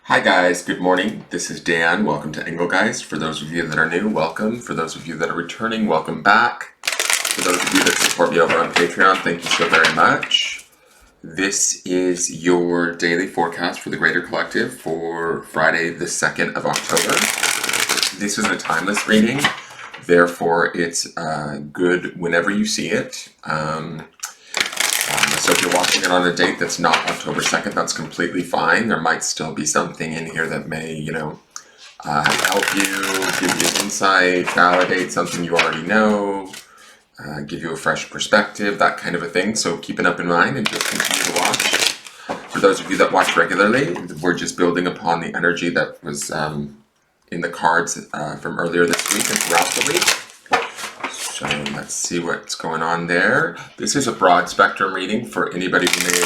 Hi guys, good morning. This is Dan. Welcome to Engelgeist. For those of you that are new, welcome. For those of you that are returning, welcome back. For those of you that support me over on Patreon, thank you so very much. This is your daily forecast for the Greater Collective for Friday the 2nd of October. This is a timeless reading, therefore it's good whenever you see it. So if you're watching it on a date that's not October 2nd, that's completely fine. There might still be something in here that may, help you, give you insight, validate something you already know, give you a fresh perspective, that kind of a thing. So keep it up in mind and just continue to watch. For those of you that watch regularly, we're just building upon the energy that was in the cards from earlier this week and throughout the week. So let's see what's going on there. This is a broad spectrum reading for anybody who may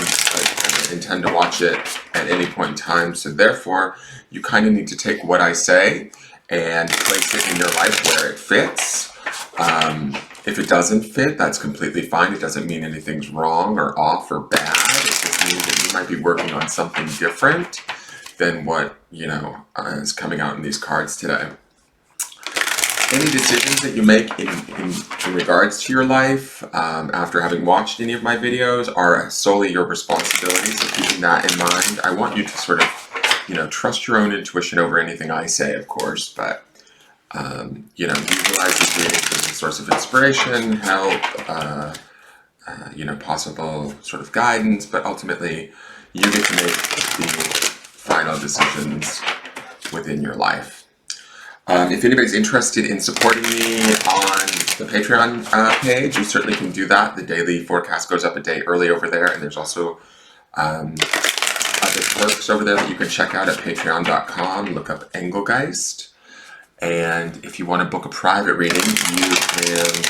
intend to watch it at any point in time. So therefore, you kind of need to take what I say and place it in your life where it fits. If it doesn't fit, that's completely fine. It doesn't mean anything's wrong or off or bad. It just means that you might be working on something different than what, is coming out in these cards today. Any decisions that you make in regards to your life after having watched any of my videos are solely your responsibility. So keeping that in mind, I want you to sort of, trust your own intuition over anything I say, of course, but, utilize these readings as a source of inspiration, help, possible sort of guidance, but ultimately you get to make the final decisions within your life. If anybody's interested in supporting me on the Patreon page, you certainly can do that. The daily forecast goes up a day early over there, and there's also other perks over there that you can check out at patreon.com. Look up Engelgeist. And if you want to book a private reading, you can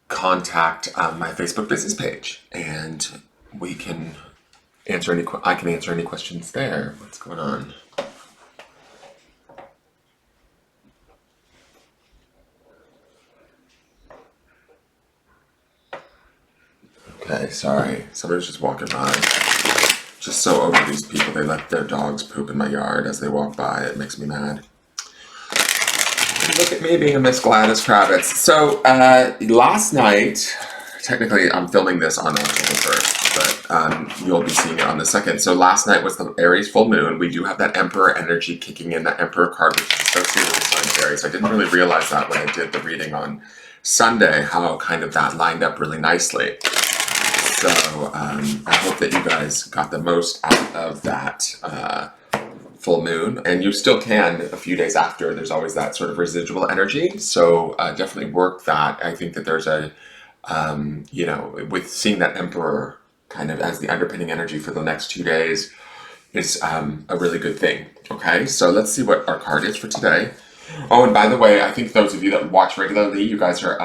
contact my Facebook business page, and we can answer I can answer any questions there. What's going on? Okay, sorry. Somebody was just walking by. Just so over these people. They let their dogs poop in my yard as they walk by. It makes me mad. Look at me being a Miss Gladys Kravitz. So, last night, technically I'm filming this on October 1st, but you'll be seeing it on the 2nd. So last night was the Aries full moon. We do have that Emperor energy kicking in, that Emperor card, which is associated with the sign of Aries. I didn't really realize that when I did the reading on Sunday, how kind of that lined up really nicely. So I hope that you guys got the most out of that full moon, and you still can a few days after. There's always that sort of residual energy, so definitely work that. I think that there's a, with seeing that Emperor kind of as the underpinning energy for the next 2 days is a really good thing. Okay, so let's see what our card is for today. Oh, and by the way, I think those of you that watch regularly, you guys are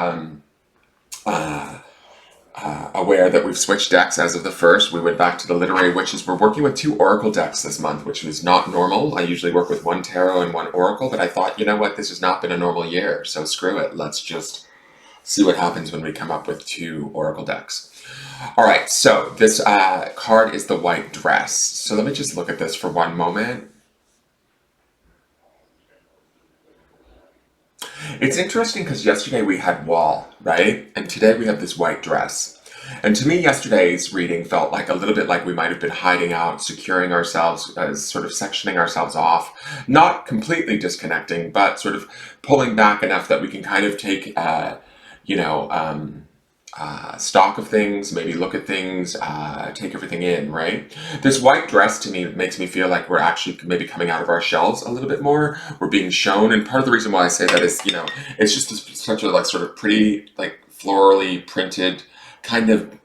aware that we've switched decks as of the 1st. We went back to the Literary Witches. We're working with 2 Oracle decks this month, which is not normal. I usually work with 1 Tarot and 1 Oracle, but I thought, you know what, this has not been a normal year, so screw it. Let's just see what happens when we come up with 2 Oracle decks. All right, so this card is the White Dress. So let me just look at this for one moment. It's interesting because yesterday we had Wall, right? And today we have this White Dress. And to me, yesterday's reading felt like a little bit like we might have been hiding out, securing ourselves, sort of sectioning ourselves off, not completely disconnecting, but sort of pulling back enough that we can kind of take, stock of things, maybe look at things, take everything in, right? This white dress to me makes me feel like we're actually maybe coming out of our shells a little bit more. We're being shown, and part of the reason why I say that is, it's just such a sort of pretty, florally printed kind of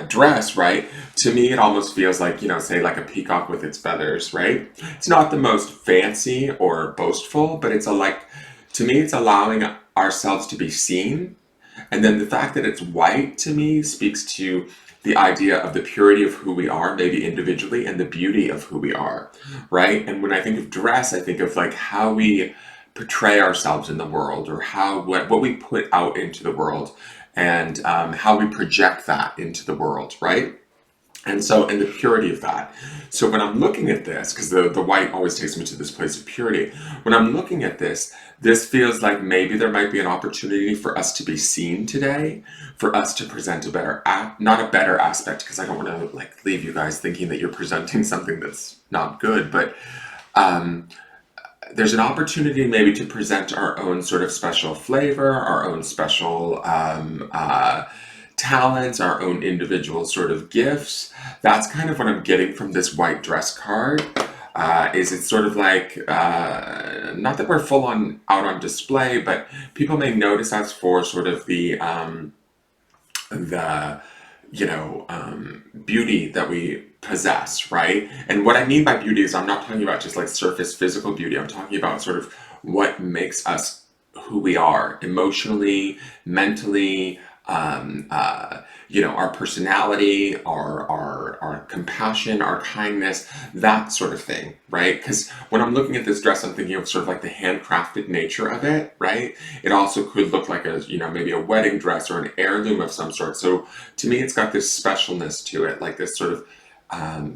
dress, right? To me, it almost feels like, say like a peacock with its feathers, right? It's not the most fancy or boastful, but to me, it's allowing ourselves to be seen. And then the fact that it's white, to me, speaks to the idea of the purity of who we are, maybe individually, and the beauty of who we are, right? And when I think of dress, I think of how we portray ourselves in the world, or what we put out into the world, and how we project that into the world, right? And so, and the purity of that. So when I'm looking at this, because the white always takes me to this place of purity, when I'm looking at this, this feels like maybe there might be an opportunity for us to be seen today, for us to present a better, not a better aspect, because I don't want to like leave you guys thinking that you're presenting something that's not good, but um, there's an opportunity maybe to present our own sort of special flavor, our own special talents, our own individual sort of gifts. That's kind of what I'm getting from this white dress card. Is it's sort of like not that we're full on out on display, but people may notice us for sort of the beauty that we possess, right? And what I mean by beauty is I'm not talking about just like surface physical beauty. I'm talking about sort of what makes us who we are emotionally, mentally, our personality, our compassion, our kindness, that sort of thing, right? Because when I'm looking at this dress, I'm thinking of sort of like the handcrafted nature of it, right? It also could look like a, maybe a wedding dress or an heirloom of some sort. So to me, it's got this specialness to it, like this sort of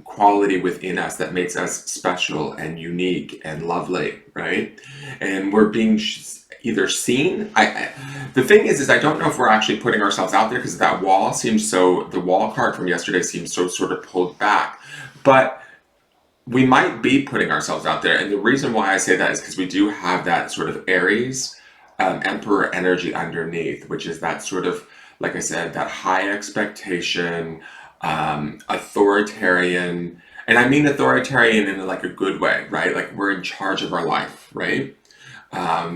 quality within us that makes us special and unique and lovely, right? And we're being either seen. The thing is I don't know if we're actually putting ourselves out there because that wall seems so. The wall card from yesterday seems so sort of pulled back, but we might be putting ourselves out there. And the reason why I say that is because we do have that sort of Aries Emperor energy underneath, which is that sort of, like I said, that high expectation, authoritarian, and I mean authoritarian in like a good way, right? Like we're in charge of our life, right?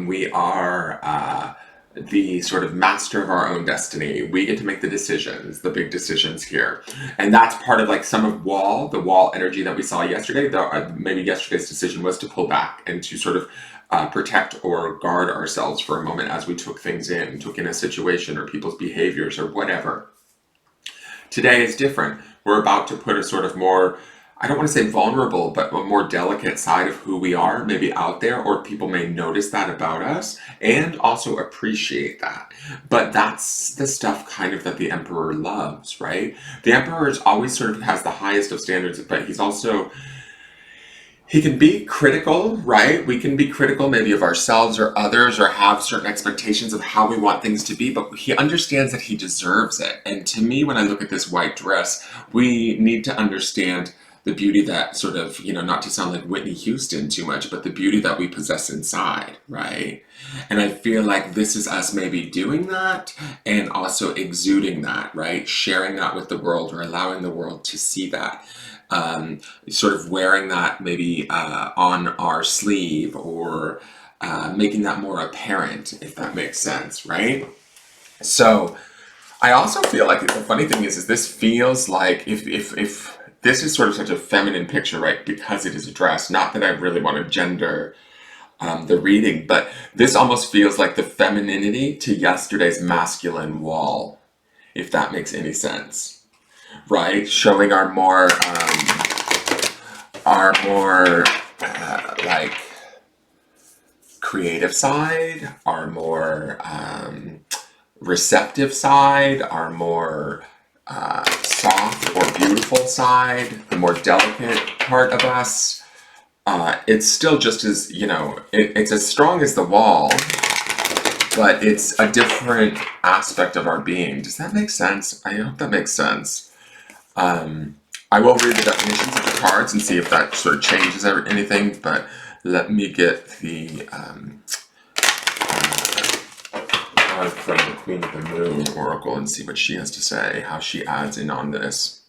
We are the sort of master of our own destiny. We get to make the decisions, the big decisions here. And that's part of like some of the wall energy that we saw yesterday. Maybe yesterday's decision was to pull back and to sort of protect or guard ourselves for a moment as we took in a situation or people's behaviors or whatever. Today is different. We're about to put a sort of more, I don't want to say vulnerable, but a more delicate side of who we are maybe out there, or people may notice that about us and also appreciate that. But that's the stuff kind of that the emperor loves, right? The emperor is always sort of has the highest of standards, but he can be critical, right? We can be critical maybe of ourselves or others or have certain expectations of how we want things to be, but he understands that he deserves it. And to me, when I look at this white dress, we need to understand the beauty that sort of, not to sound like Whitney Houston too much, but the beauty that we possess inside, right? And I feel like this is us maybe doing that and also exuding that, right? Sharing that with the world or allowing the world to see that. Sort of wearing that maybe on our sleeve or making that more apparent, if that makes sense, right? So I also feel like the funny thing is this feels like if this is sort of such a feminine picture, right? Because it is a dress. Not that I really want to gender the reading, but this almost feels like the femininity to yesterday's masculine wall, if that makes any sense, right? Showing our more like creative side, our more receptive side, our more soft or beautiful side, the more delicate part of us. It's still just as, it's as strong as the wall, but it's a different aspect of our being. Does that make sense? I hope that makes sense. I will read the definitions of the cards and see if that sort of changes anything, but let me get the card from the Queen of the Moon Oracle and see what she has to say, how she adds in on this.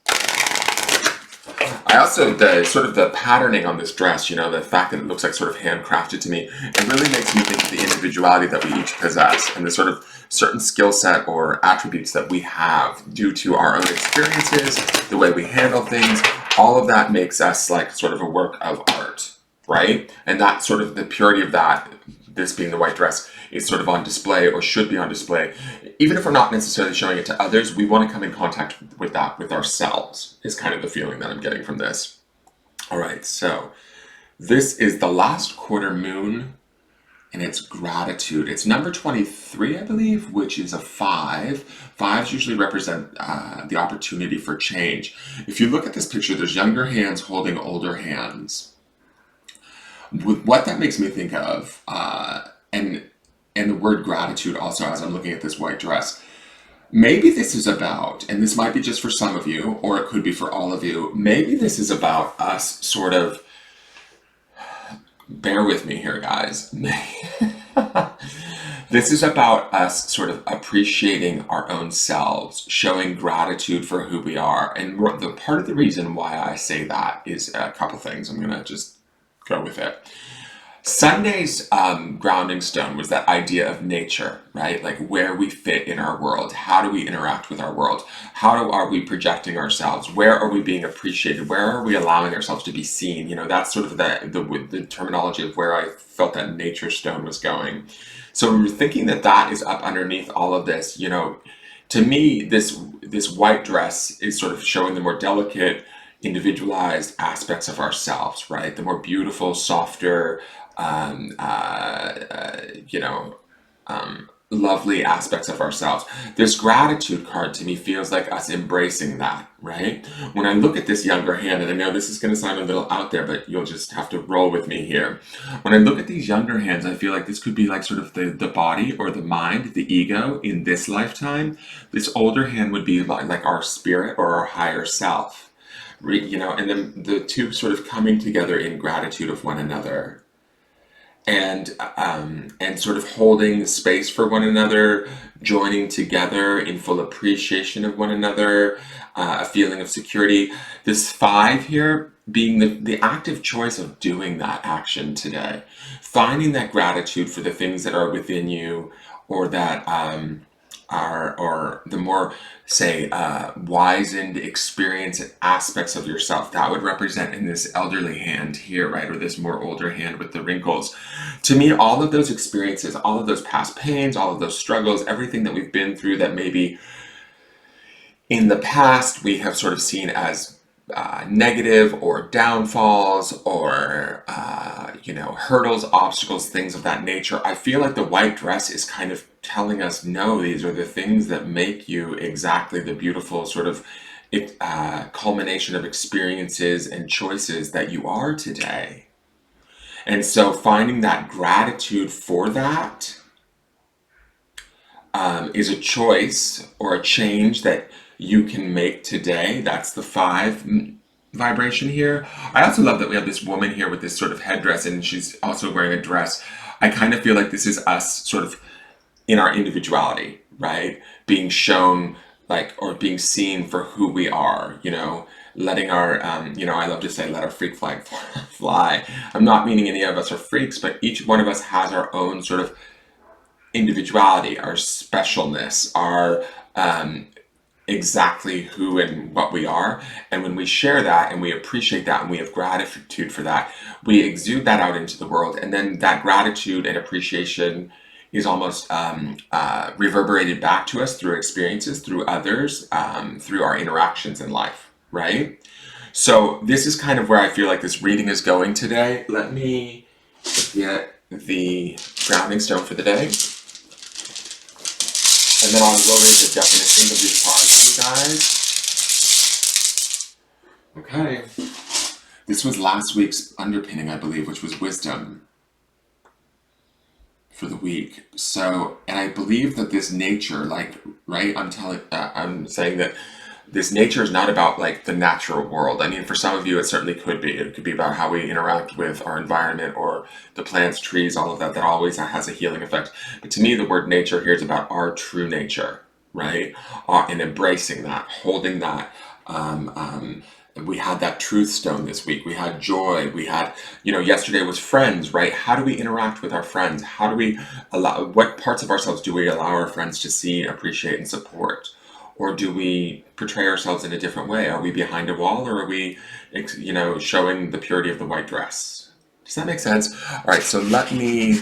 I also, the patterning on this dress, the fact that it looks like sort of handcrafted to me, it really makes me think of the individuality that we each possess and the sort of certain skill set or attributes that we have due to our own experiences, the way we handle things. All of that makes us like sort of a work of art, right? And that sort of the purity of that, this being the white dress, is sort of on display or should be on display. Even if we're not necessarily showing it to others, we want to come in contact with that with ourselves, is kind of the feeling that I'm getting from this. All right, so this is the last quarter moon and it's gratitude. It's number 23, I believe, which is a 5. Fives usually represent the opportunity for change. If you look at this picture, there's younger hands holding older hands. What that makes me think of, and the word gratitude also, as I'm looking at this white dress, maybe this is about, and this might be just for some of you, or it could be for all of you, maybe this is about us sort of, bear with me here, guys. This is about us sort of appreciating our own selves, showing gratitude for who we are. And the part of the reason why I say that is a couple things. I'm going to just go with it. Sunday's grounding stone was that idea of nature, right? Like where we fit in our world. How do we interact with our world? How are we projecting ourselves? Where are we being appreciated? Where are we allowing ourselves to be seen? You know, that's sort of the terminology of where I felt that nature stone was going. So we were thinking that that is up underneath all of this. You know, to me, this white dress is sort of showing the more delicate, individualized aspects of ourselves, right? The more beautiful, softer, lovely aspects of ourselves. This gratitude card to me feels like us embracing that, right? When I look at this younger hand, and I know this is going to sound a little out there, but you'll just have to roll with me here. When I look at these younger hands, I feel like this could be like sort of the body or the mind, the ego in this lifetime. This older hand would be like our spirit or our higher self, you know, and then the two sort of coming together in gratitude of one another. And sort of holding space for one another, joining together in full appreciation of one another, a feeling of security. This 5 here being the active choice of doing that action today, finding that gratitude for the things that are within you, or that or the more, say, wizened experience aspects of yourself that would represent in this elderly hand here, right, or this more older hand with the wrinkles. To me, all of those experiences, all of those past pains, all of those struggles, everything that we've been through that maybe in the past we have sort of seen as negative or downfalls or hurdles, obstacles, things of that nature. I feel like the white dress is kind of telling us, no, these are the things that make you exactly the beautiful sort of culmination of experiences and choices that you are today. And so finding that gratitude for that is a choice or a change that you can make today. That's the 5 vibration here. I also love that we have this woman here with this sort of headdress, and she's also wearing a dress. I kind of feel like this is us sort of in our individuality, right? Being shown, like, or being seen for who we are, you know, letting our, I love to say, let our freak flag fly. I'm not meaning any of us are freaks, but each one of us has our own sort of individuality, our specialness, our exactly who and what we are. And when we share that and we appreciate that and we have gratitude for that, we exude that out into the world. And then that gratitude and appreciation is almost reverberated back to us through experiences, through others, through our interactions in life, right? So this is kind of where I feel like this reading is going today. Let me get the grounding stone for the day. And then I'll go over the definition of these cards, you guys. Okay. This was last week's underpinning, I believe, which was wisdom for the week. So, and I believe that this nature, like, right, I'm saying that this nature is not about like the natural world. I mean, for some of you, it certainly could be. It could be about how we interact with our environment or the plants, trees, all of that. That always has a healing effect. But to me, the word nature here is about our true nature, right? And embracing that, holding that. We had that truth stone this week. We had joy. We had, yesterday was friends, right? How do we interact with our friends? How do we what parts of ourselves do we allow our friends to see, appreciate, and support? Or do we portray ourselves in a different way? Are we behind a wall, or are we, showing the purity of the white dress? Does that make sense? All right, so let me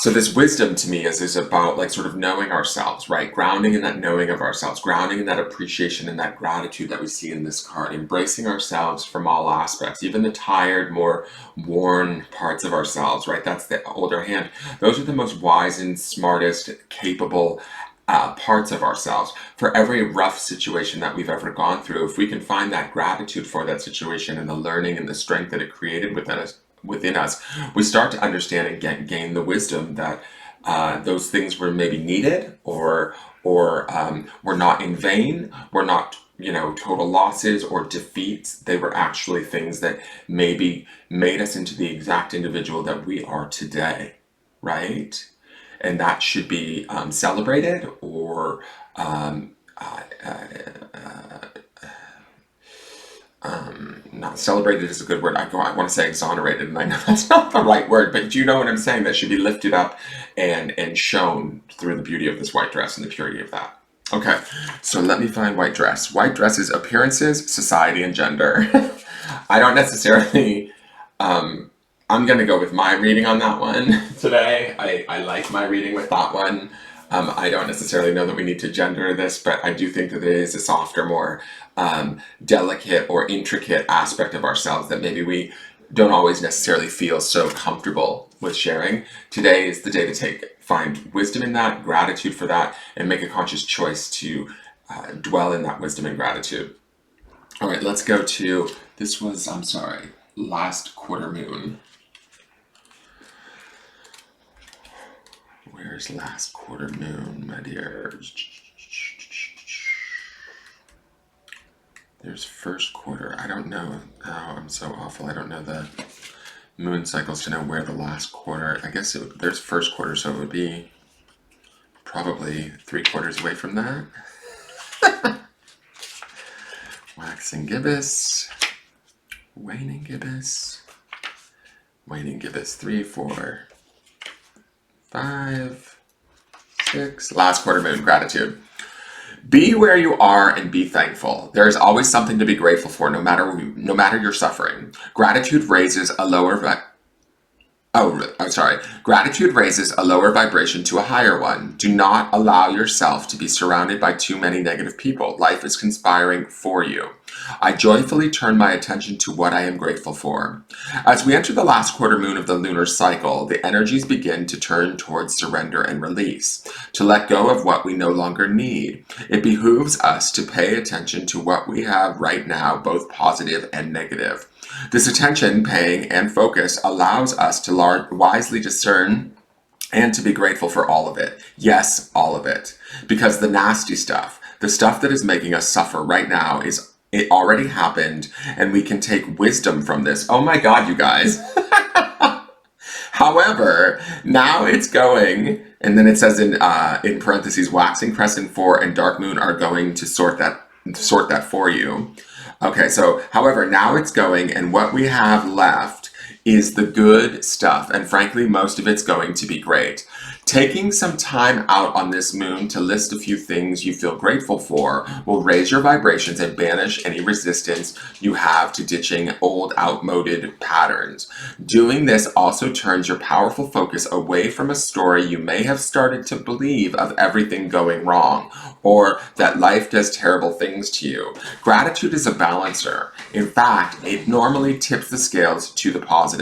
So this wisdom to me is about like sort of knowing ourselves, right? Grounding in that knowing of ourselves, grounding in that appreciation and that gratitude that we see in this card, embracing ourselves from all aspects, even the tired, more worn parts of ourselves, right? That's the older hand. Those are the most wise and smartest, capable parts of ourselves. For every rough situation that we've ever gone through, if we can find that gratitude for that situation and the learning and the strength that it created within us, we start to understand and gain the wisdom that those things were maybe needed, or were not in vain, were not, you know, total losses or defeats. They were actually things that maybe made us into the exact individual that we are today, right? And that should be celebrated, or not celebrated is a good word. I want to say exonerated, and I know that's not the right word, but you know what I'm saying. That should be lifted up and shown through the beauty of this white dress and the purity of that. Okay, so let me find white dress. White dress is appearances, society, and gender. I don't necessarily. I'm going to go with my reading on that one today. I like my reading with that one. I don't necessarily know that we need to gender this, but I do think that it is a softer, more delicate or intricate aspect of ourselves that maybe we don't always necessarily feel so comfortable with sharing. Today is the day to find wisdom in that, gratitude for that, and make a conscious choice to dwell in that wisdom and gratitude. All right, let's go to, this was, I'm sorry, last quarter moon. Where's last quarter moon, my dears? There's first quarter. I don't know. Oh, I'm so awful. I don't know the moon cycles to know where the last quarter. I guess there's first quarter, so it would be probably 3/4 away from that. Waxing gibbous. Waning gibbous. Waning gibbous. 3, 4, 5, 6. Last quarter moon, gratitude. Be where you are and be thankful. There is always something to be grateful for, no matter your suffering. Gratitude raises a lower Gratitude raises a lower vibration to a higher one. Do not allow yourself to be surrounded by too many negative people. Life is conspiring for you. I joyfully turn my attention to what I am grateful for. As we enter the last quarter moon of the lunar cycle, the energies begin to turn towards surrender and release, to let go of what we no longer need. It behooves us to pay attention to what we have right now, both positive and negative. This attention, paying, and focus allows us to wisely discern and to be grateful for all of it. Yes, all of it. Because the nasty stuff, the stuff that is making us suffer right now, it already happened, and we can take wisdom from this. Oh my God, you guys. However, now it's going, and then it says in parentheses, waxing crescent 4 and dark moon are going to sort that for you. Okay, so however, now it's going, and what we have left is the good stuff, and frankly, most of it's going to be great. Taking some time out on this moon to list a few things you feel grateful for will raise your vibrations and banish any resistance you have to ditching old, outmoded patterns. Doing this also turns your powerful focus away from a story you may have started to believe of everything going wrong, or that life does terrible things to you. Gratitude is a balancer. In fact, it normally tips the scales to the positive.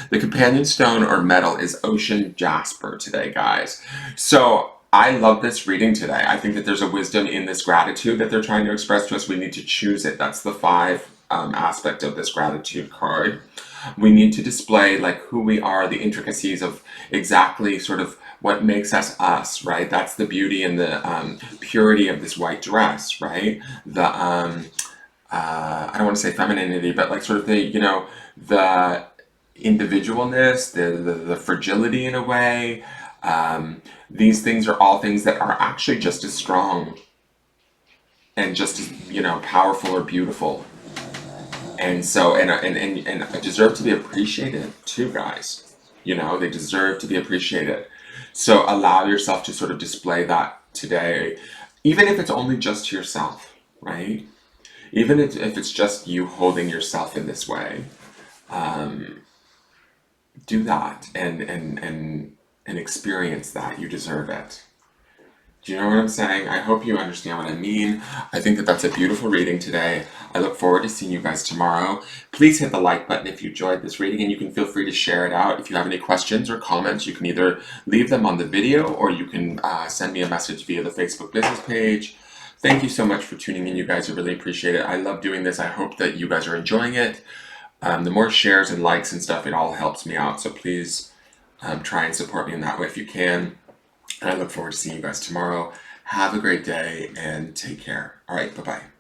The companion stone or metal is ocean jasper today, guys. So I love this reading today. I think that there's a wisdom in this gratitude that they're trying to express to us. We need to choose it. That's the 5 aspect of this gratitude card. We need to display like who we are, the intricacies of exactly sort of what makes us us, right? That's the beauty and the purity of this white dress, right? The I don't want to say femininity, but like sort of the, you know, the individualness, the fragility in a way. These things are all things that are actually just as strong and just as, you know, powerful or beautiful. And so, and deserve to be appreciated too, guys. You know, they deserve to be appreciated. So allow yourself to sort of display that today, even if it's only just to yourself, right? Even if it's just you holding yourself in this way, do that and and experience that. You deserve it. Do you know what I'm saying? I hope you understand what I mean. I think that that's a beautiful reading today. I look forward to seeing you guys tomorrow. Please hit the like button if you enjoyed this reading, and you can feel free to share it out. If you have any questions or comments, you can either leave them on the video or you can send me a message via the Facebook business page. Thank you so much for tuning in, you guys. I really appreciate it. I love doing this. I hope that you guys are enjoying it. The more shares and likes and stuff, it all helps me out. So please try and support me in that way if you can. And I look forward to seeing you guys tomorrow. Have a great day and take care. All right, bye-bye.